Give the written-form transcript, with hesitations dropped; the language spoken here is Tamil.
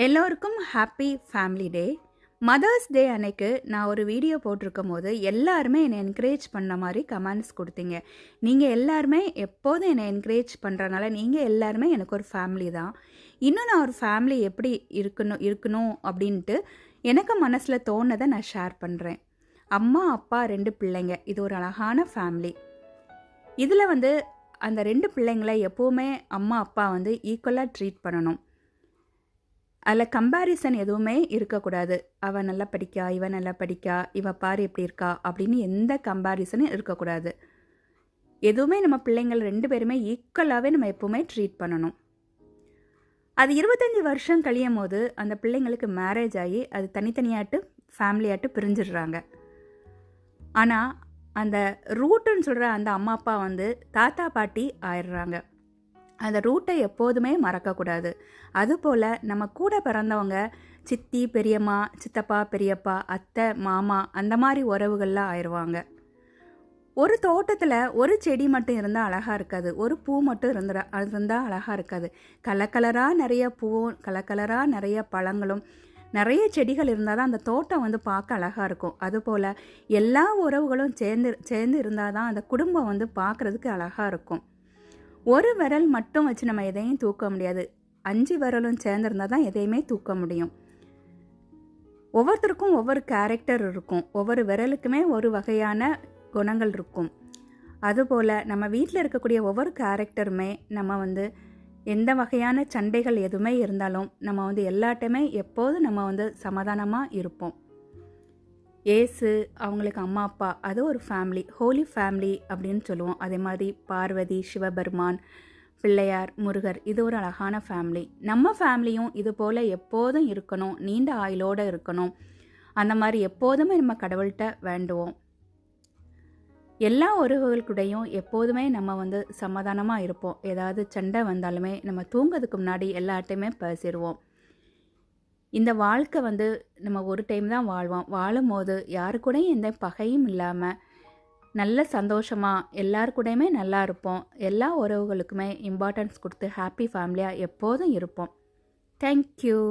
எல்லோருக்கும் ஹாப்பி ஃபேமிலி டே. மதர்ஸ் டே அன்னைக்கு நான் ஒரு வீடியோ போட்டிருக்கும் போது எல்லாருமே என்னை என்கரேஜ் பண்ண மாதிரி கமெண்ட்ஸ் கொடுத்தீங்க. நீங்கள் எல்லாருமே எப்போதும் என்னை என்கரேஜ் பண்ணுறனால நீங்கள் எல்லாருமே எனக்கு ஒரு ஃபேமிலி தான். இன்னும் நான் ஒரு ஃபேமிலி எப்படி இருக்கணும் அப்படின்ட்டு எனக்கு மனசில் தோணுதை நான் ஷேர் பண்ணுறேன். அம்மா அப்பா 2 பிள்ளைங்க, இது ஒரு அழகான ஃபேமிலி. இதில் அந்த 2 பிள்ளைங்களை எப்போவுமே அம்மா அப்பா ஈக்குவலாக ட்ரீட் பண்ணணும். அதில் கம்பேரிசன் எதுவுமே இருக்கக்கூடாது. அவன் நல்லா படிக்கா, இவன் நல்லா படிக்கா, இவன் பாரு எப்படி இருக்கா அப்படின்னு எந்த கம்பேரிசனும் இருக்கக்கூடாது. எதுவுமே நம்ம பிள்ளைங்கள் 2 பேருமே ஈக்குவலாகவே நம்ம எப்போவுமே ட்ரீட் பண்ணணும். அது 25 வருஷம் கழியும் போது அந்த பிள்ளைங்களுக்கு மேரேஜ் ஆகி அது தனித்தனியாட்டு ஃபேமிலியாட்டு பிரிஞ்சிடுறாங்க. ஆனால் அந்த ரூட்டுன்னு சொல்கிற அந்த அம்மா அப்பா தாத்தா பாட்டி ஆயிடுறாங்க. அந்த ரூட்டை எப்போதுமே மறக்கக்கூடாது. அதுபோல் நம்ம கூட பிறந்தவங்க சித்தி பெரியம்மா, சித்தப்பா பெரியப்பா, அத்தை மாமா, அந்த மாதிரி உறவுகள்லாம் ஆயிடுவாங்க. ஒரு தோட்டத்தில் ஒரு செடி மட்டும் இருந்தால் அழகாக இருக்காது, ஒரு பூ மட்டும் இருந்தால் அழகாக இருக்காது. கலக்கலராக நிறைய பூவும் கலக்கலராக நிறைய பழங்களும் நிறைய செடிகள் இருந்தால் தான் அந்த தோட்டம் பார்க்க அழகாக இருக்கும். அதுபோல் எல்லா உறவுகளும் சேர்ந்து இருந்தால் தான் அந்த குடும்பம் பார்க்குறதுக்கு அழகாக இருக்கும். ஒரு விரல் மட்டும் வச்சு நம்ம எதையும் தூக்க முடியாது. 5 விரலும் சேர்ந்துருந்தால் தான் எதையுமே தூக்க முடியும். ஒவ்வொருத்தருக்கும் ஒவ்வொரு கேரக்டர் இருக்கும். ஒவ்வொரு விரலுக்குமே ஒரு வகையான குணங்கள் இருக்கும். அதுபோல் நம்ம வீட்டில் இருக்கக்கூடிய ஒவ்வொரு கேரக்டருமே நம்ம எந்த வகையான சண்டைகள் எதுவுமே இருந்தாலும் நம்ம எல்லாட்டையுமே எப்போதும் நம்ம சமாதானமாக இருப்போம். ஏசு அவங்களுக்கு அம்மா அப்பா, அது ஒரு ஃபேமிலி, ஹோலி ஃபேமிலி அப்படின்னு சொல்லுவோம். அதே மாதிரி பார்வதி, சிவபெருமான், பிள்ளையார், முருகர், இது ஒரு அழகான ஃபேமிலி. நம்ம ஃபேமிலியும் இது போல் எப்போதும் இருக்கணும், நீண்ட ஆயுளோடு இருக்கணும். அந்த மாதிரி எப்போதுமே நம்ம கடவுள்கிட்ட வேண்டுவோம். எல்லா உறவுகளுக்கூடையும் எப்போதுமே நம்ம சமாதானமாக இருப்போம். ஏதாவது சண்டை வந்தாலுமே நம்ம தூங்கிறதுக்கு முன்னாடி எல்லாட்டையுமே பேசிடுவோம். இந்த வாழ்க்கை நம்ம ஒரு டைம் தான் வாழ்வோம். வாழும் போது யாரு கூடயும் எந்த பகையும் இல்லாமல் நல்ல சந்தோஷமாக எல்லாருக்கூடையுமே நல்லா இருப்போம். எல்லா உறவுகளுக்குமே இம்பார்ட்டன்ஸ் கொடுத்து ஹாப்பி ஃபேமிலியாக எப்போதும் இருப்போம். தேங்க்யூ.